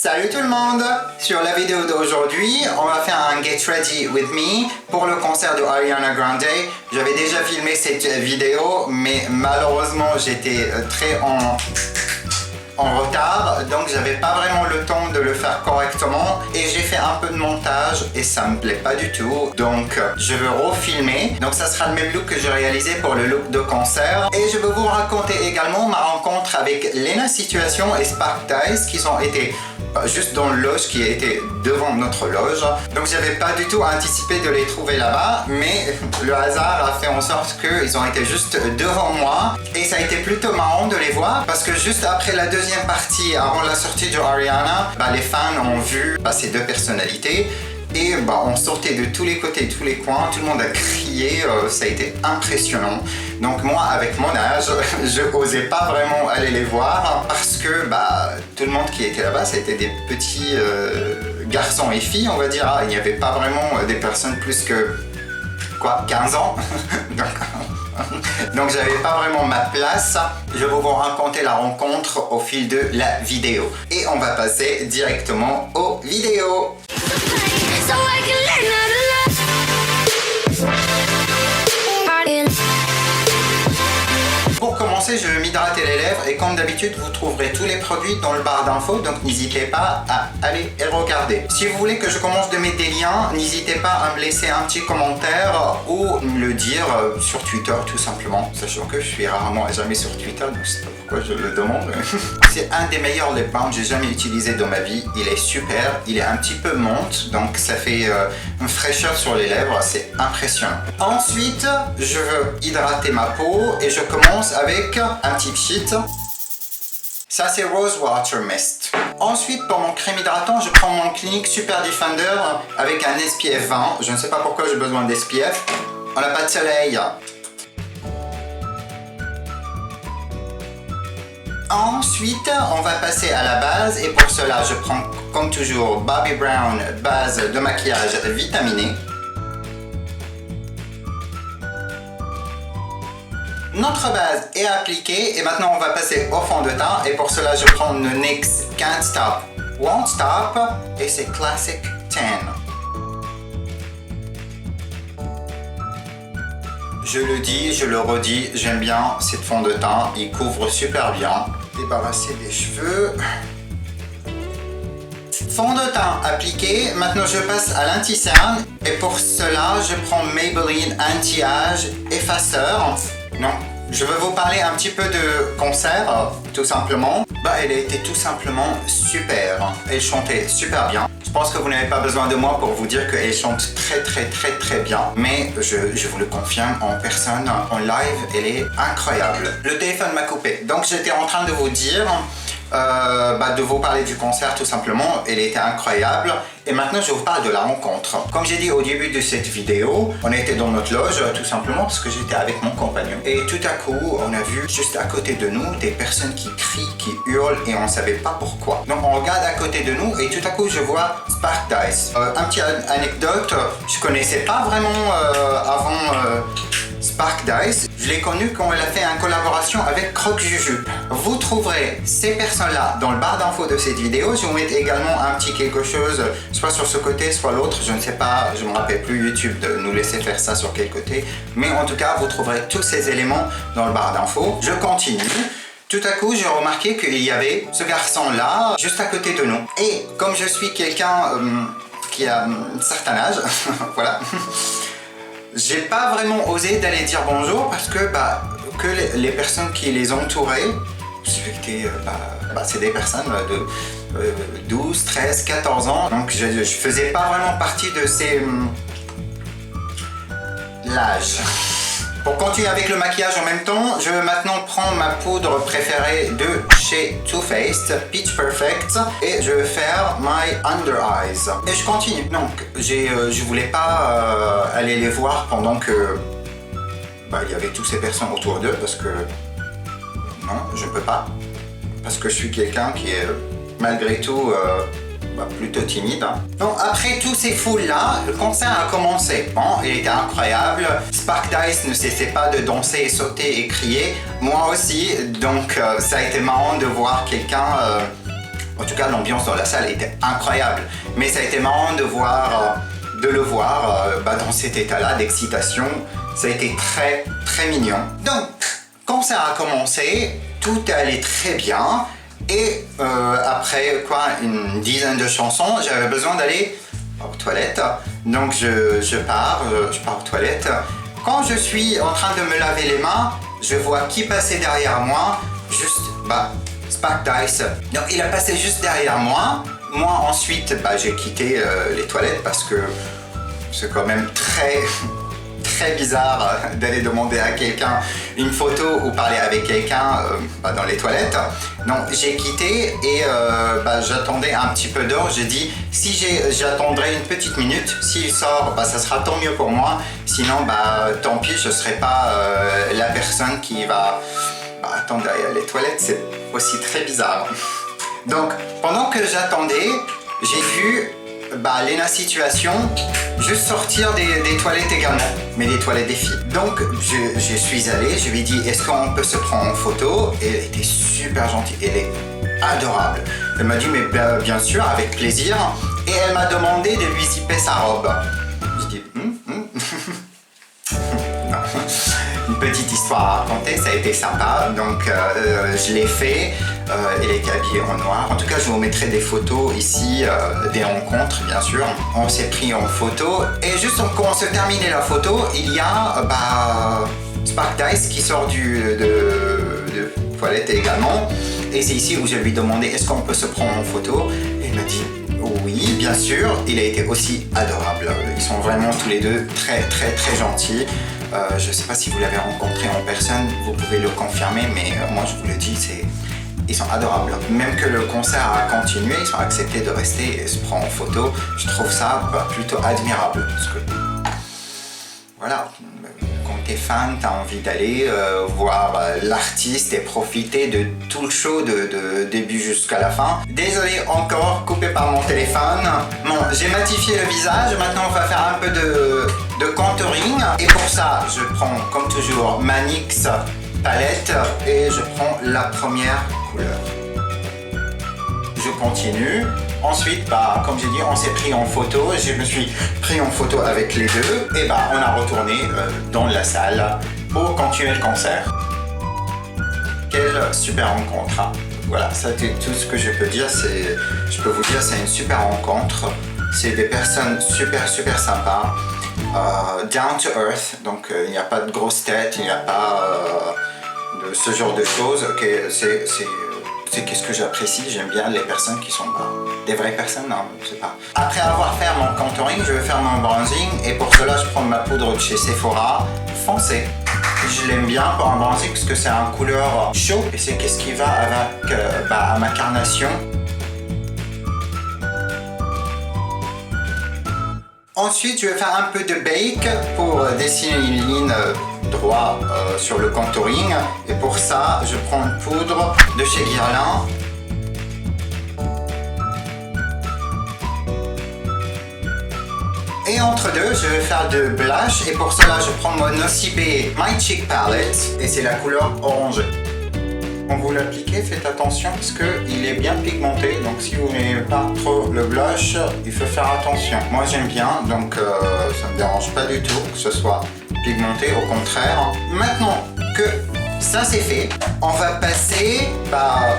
Salut tout le monde! Sur la vidéo d'aujourd'hui, on va faire un Get Ready With Me pour le concert de Ariana Grande. J'avais déjà filmé cette vidéo, mais malheureusement j'étais très en retard, donc j'avais pas vraiment le temps de le faire correctement et j'ai fait un peu de montage et ça me plaît pas du tout, donc je veux refilmer. Donc ça sera le même look que j'ai réalisé pour le look de concert et je veux vous raconter également ma rencontre avec Lena Situation et Spark Dice qui ont été juste dans le loge qui était devant notre loge. Donc j'avais pas du tout anticipé de les trouver là-bas, mais le hasard a fait en sorte qu'ils ont été juste devant moi et ça a été plutôt marrant de les voir parce que juste après la deuxième partie, avant la sortie de Ariana, les fans ont vu ces deux personnalités et on sortait de tous les côtés, tous les coins, tout le monde a crié, ça a été impressionnant. Donc moi, avec mon âge, je n'osais pas vraiment aller les voir parce que tout le monde qui était là-bas, c'était des petits garçons et filles, on va dire. Il n'y avait pas vraiment des personnes plus que 15 ans. Donc j'avais pas vraiment ma place. Je vais vous raconter la rencontre au fil de la vidéo. Et on va passer directement aux vidéos. Pour commencer, je vais m'hydrater les lèvres et comme d'habitude, vous trouverez tous les produits dans le barre d'infos, donc n'hésitez pas à aller et regarder. Si vous voulez que je commence de mettre des liens, n'hésitez pas à me laisser un petit commentaire ou me le dire sur Twitter tout simplement, sachant que je suis rarement à jamais sur Twitter, donc je sais pas pourquoi je le demande. C'est un des meilleurs lip balms que j'ai jamais utilisé dans ma vie, il est super, il est un petit peu menthe, donc ça fait une fraîcheur sur les lèvres, c'est impressionnant. Ensuite, je veux hydrater ma peau et je commence avec un petit sheet. Ça c'est Rose Water Mist. Ensuite pour mon crème hydratant, je prends mon Clinique Super Defender avec un SPF 20. Je ne sais pas pourquoi j'ai besoin d'SPF. On n'a pas de soleil. Ensuite, on va passer à la base et pour cela, je prends comme toujours Bobbi Brown base de maquillage vitaminée. Notre base est appliquée et maintenant on va passer au fond de teint et pour cela je prends le NYX Can't Stop, Won't Stop et c'est Classic Tan. Je le dis, je le redis, j'aime bien cette fond de teint, il couvre super bien. Débarrasser des cheveux. Fond de teint appliqué, maintenant je passe à l'anti-cerne et pour cela je prends Maybelline Anti-Âge Effaceur. Non, je veux vous parler un petit peu de concert, tout simplement. Elle a été tout simplement super. Elle chantait super bien. Je pense que vous n'avez pas besoin de moi pour vous dire qu'elle chante très bien. Mais je vous le confirme en personne, en live, elle est incroyable. Le téléphone m'a coupé. Donc j'étais en train de vous dire, de vous parler du concert tout simplement. Elle était incroyable. Et maintenant je vous parle de la rencontre. Comme j'ai dit au début de cette vidéo, on était dans notre loge tout simplement parce que j'étais avec mon compagnon. Et tout à coup, on a vu juste à côté de nous des personnes qui crient, qui hurlent et on ne savait pas pourquoi. Donc on regarde à côté de nous et tout à coup je vois Spark Dice. Un petit anecdote, je connaissais pas vraiment avant Spark Dice. Je l'ai connu quand elle a fait une collaboration avec Croque Juju. Vous trouverez ces personnes-là dans le barre d'infos de cette vidéo. Je vais vous mettre également un petit quelque chose, soit sur ce côté, soit l'autre. Je ne sais pas, je ne me rappelle plus YouTube de nous laisser faire ça sur quel côté. Mais en tout cas, vous trouverez tous ces éléments dans le barre d'infos. Je continue. Tout à coup, j'ai remarqué qu'il y avait ce garçon-là, juste à côté de nous. Et comme je suis quelqu'un qui a un certain âge, voilà. J'ai pas vraiment osé d'aller dire bonjour parce que les personnes qui les entouraient, c'est des personnes de 12, 13, 14 ans. Donc je faisais pas vraiment partie de l'âge. Pour continuer avec le maquillage en même temps, je vais maintenant prendre ma poudre préférée de chez Too Faced, Peach Perfect, et je vais faire My Under Eyes. Et je continue. Donc, je voulais pas aller les voir pendant que il y avait toutes ces personnes autour d'eux parce que non, je peux pas. Parce que je suis quelqu'un qui est malgré tout plutôt timide. Donc après tous ces foules-là, le concert a commencé. Bon, il était incroyable. Spark Dice ne cessait pas de danser et sauter et crier. Moi aussi, donc ça a été marrant de voir quelqu'un En tout cas, l'ambiance dans la salle était incroyable. Mais ça a été marrant de le voir dans cet état-là d'excitation. Ça a été très, très mignon. Donc, quand ça a commencé, tout allait très bien. Et après une dizaine de chansons, j'avais besoin d'aller aux toilettes. Donc, je pars aux toilettes. Quand je suis en train de me laver les mains, je vois qui passait derrière moi. Juste, Spark Dice. Donc, il a passé juste derrière moi. Moi, ensuite, j'ai quitté les toilettes parce que c'est quand même très, très bizarre d'aller demander à quelqu'un une photo ou parler avec quelqu'un dans les toilettes. Donc, j'ai quitté et j'attendais un petit peu d'heure. J'ai dit, si j'attendrai une petite minute, s'il sort, ça sera tant mieux pour moi. Sinon, tant pis, je ne serai pas la personne qui va attendre derrière les toilettes. C'est aussi très bizarre. Donc, pendant que j'attendais, j'ai vu Lena Situation juste sortir des toilettes également, mais des toilettes des filles. Donc, je suis allé, je lui ai dit, est-ce qu'on peut se prendre en photo? Et elle était super gentille, elle est adorable. Elle m'a dit, mais bien sûr, avec plaisir. Et elle m'a demandé de lui zipper sa robe. Je dis, non. Une petite histoire à raconter, ça a été sympa, donc je l'ai fait. Elle était habillée en noir. En tout cas, je vous mettrai des photos ici, des rencontres, bien sûr. On s'est pris en photo et juste quand on se terminait la photo, il y a Spark Dice qui sort de toilette également. Et c'est ici où je lui ai demandé est-ce qu'on peut se prendre en photo. Et il m'a dit oui, bien sûr. Il a été aussi adorable. Ils sont vraiment tous les deux très, très, très gentils. Je ne sais pas si vous l'avez rencontré en personne, vous pouvez le confirmer, mais moi je vous le dis, ils sont adorables. Même que le concert a continué, ils sont acceptés de rester et se prendre en photo. Je trouve ça plutôt admirable. Parce que, voilà, quand tu es fan, tu as envie d'aller voir l'artiste et profiter de tout le show de début jusqu'à la fin. Désolé encore, coupé par mon téléphone. Bon, j'ai matifié le visage, maintenant on va faire un peu de contouring. Et pour ça, je prends comme toujours ma NYX palette et je prends la première couleur. Je continue. Ensuite, comme j'ai dit, on s'est pris en photo. Je me suis pris en photo avec les deux. Et on a retourné dans la salle pour continuer le concert. Quelle super rencontre. Hein. Voilà, ça c'est tout ce que je peux dire. Je peux vous dire, c'est une super rencontre. C'est des personnes super, super sympas. Down to earth. Donc, il n'y a pas de grosse tête. Il n'y a pas de ce genre de choses. Okay, c'est qu'est-ce que j'apprécie. J'aime bien les personnes qui sont des vraies personnes, non, je sais pas. Après avoir fait mon contouring, je vais faire mon bronzing et pour cela, je prends ma poudre de chez Sephora foncée. Je l'aime bien pour un bronzing parce que c'est un couleur chaud et c'est qu'est-ce qui va avec à ma carnation. Ensuite, je vais faire un peu de bake pour dessiner une ligne droite sur le contouring. Et pour ça, je prends une poudre de chez Guerlain. Et entre deux, je vais faire de blush. Et pour cela, je prends mon Nocibé My Cheek Palette. Et c'est la couleur orangée. Quand vous l'appliquez, faites attention parce qu'il est bien pigmenté. Donc si vous n'aimez pas trop le blush, il faut faire attention. Moi j'aime bien, donc ça ne me dérange pas du tout que ce soit pigmenté, au contraire. Maintenant que ça c'est fait, on va passer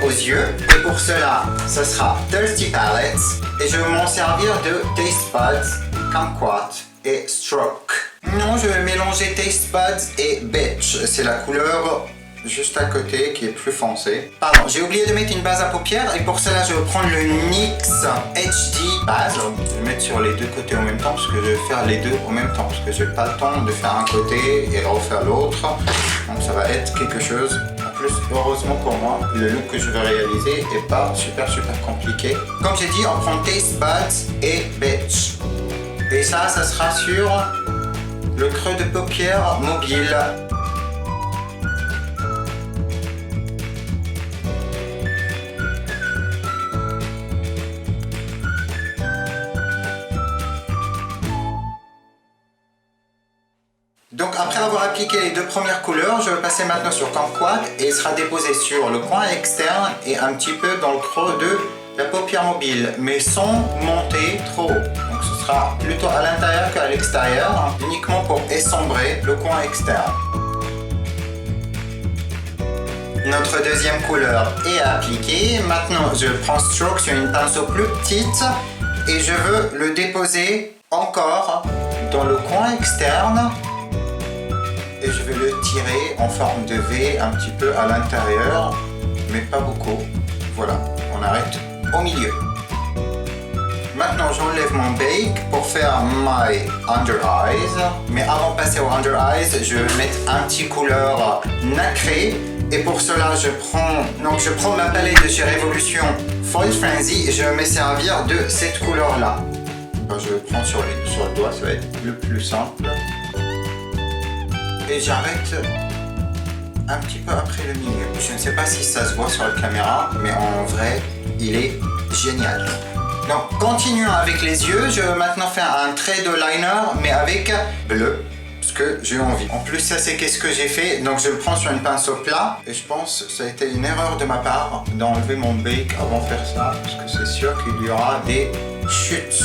aux yeux. Et pour cela, ce sera Thirsty Palette. Et je vais m'en servir de Taste Buds, Kumquat et Stroke. Non, je vais mélanger Taste Buds et Bitch. C'est la couleur juste à côté qui est plus foncé. Pardon, j'ai oublié de mettre une base à paupières et pour cela je vais prendre le NYX HD base. Je vais le mettre sur les deux côtés en même temps parce que je vais faire les deux en même temps parce que j'ai pas le temps de faire un côté et refaire l'autre. Donc ça va être quelque chose. En plus, heureusement pour moi, le look que je vais réaliser est pas super compliqué. Comme j'ai dit, on prend Taste Buds et Bitch. Et ça sera sur le creux de paupière mobile. Donc après avoir appliqué les deux premières couleurs, je vais passer maintenant sur Kumquat et il sera déposé sur le coin externe et un petit peu dans le creux de la paupière mobile, mais sans monter trop haut. Donc ce sera plutôt à l'intérieur qu'à l'extérieur, uniquement pour essombrer le coin externe. Notre deuxième couleur est appliquée. Maintenant, je prends Stroke sur une pinceau plus petite et je veux le déposer encore dans le coin externe. Et je vais le tirer en forme de V un petit peu à l'intérieur, mais pas beaucoup. Voilà, on arrête au milieu. Maintenant, j'enlève mon bake pour faire my under eyes. Mais avant de passer au under eyes, je vais mettre un petit couleur nacré. Et pour cela, je prends ma palette de chez Revolution Foil Frenzy et je vais me servir de cette couleur-là. Je le prends sur le doigt, ça va être le plus simple. Et j'arrête un petit peu après le milieu. Je ne sais pas si ça se voit sur la caméra, mais en vrai, il est génial. Donc, continuons avec les yeux. Je vais maintenant faire un trait de liner, mais avec bleu, parce que j'ai envie. En plus, ça, c'est qu'est-ce que j'ai fait. Donc, je le prends sur une pinceau plat, et je pense que ça a été une erreur de ma part d'enlever mon bake avant de faire ça, parce que c'est sûr qu'il y aura des chutes.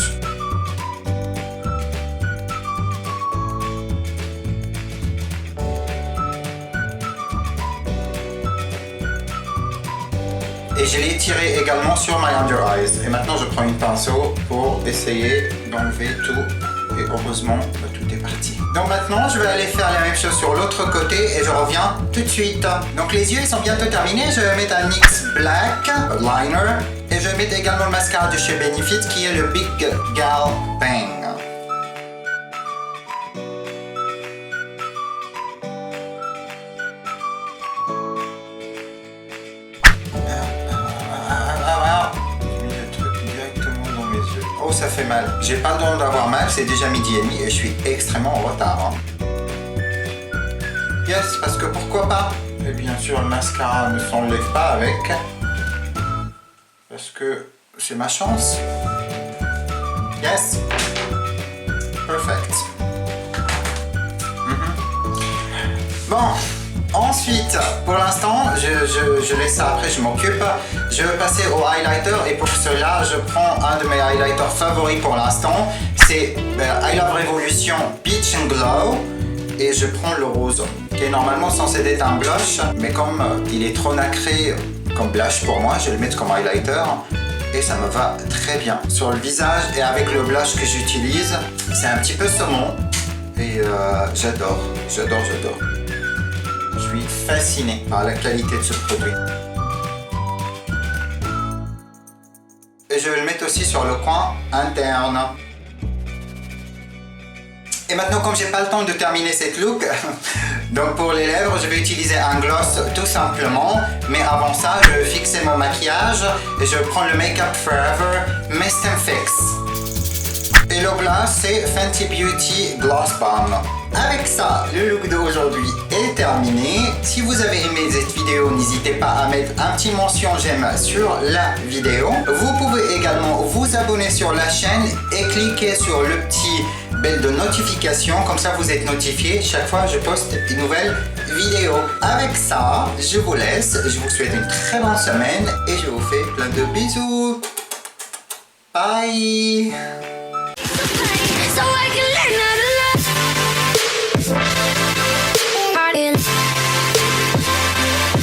Et je l'ai tiré également sur my under eyes. Et maintenant, je prends une pinceau pour essayer d'enlever tout. Et heureusement, tout est parti. Donc maintenant, je vais aller faire la même chose sur l'autre côté et je reviens tout de suite. Donc les yeux, ils sont bientôt terminés. Je vais mettre un NYX Black Liner. Et je vais mettre également le mascara de chez Benefit qui est le Big Gal Bang. Oh, ça fait mal. J'ai pas le droit d'avoir mal, c'est déjà midi et demi et je suis extrêmement en retard. Yes, parce que pourquoi pas? Et bien sûr, le mascara ne s'enlève pas avec. Parce que c'est ma chance. Yes. Perfect. Bon. Ensuite, pour l'instant, je laisse ça après, je m'occupe. Je vais passer au highlighter et pour cela, je prends un de mes highlighters favoris pour l'instant. C'est I Love Revolution Peach and Glow et je prends le rose qui est normalement censé être un blush, mais comme il est trop nacré comme blush pour moi, je vais le mettre comme highlighter et ça me va très bien sur le visage. Et avec le blush que j'utilise, c'est un petit peu saumon et j'adore. Je suis fasciné par la qualité de ce produit. Et je vais le mettre aussi sur le coin interne. Et maintenant, comme j'ai pas le temps de terminer cette look, donc pour les lèvres, je vais utiliser un gloss tout simplement. Mais avant ça, je vais fixer mon maquillage et je vais prendre le Make Up Forever Mist and Fix. Et le gloss, c'est Fenty Beauty Gloss Balm. Avec ça, le look d'aujourd'hui est terminé. Si vous avez aimé cette vidéo, n'hésitez pas à mettre un petit mention j'aime sur la vidéo. Vous pouvez également vous abonner sur la chaîne et cliquer sur le petit bell de notification. Comme ça, vous êtes notifié chaque fois que je poste une nouvelle vidéo. Avec ça, je vous laisse. Je vous souhaite une très bonne semaine et je vous fais plein de bisous. Bye. So I can learn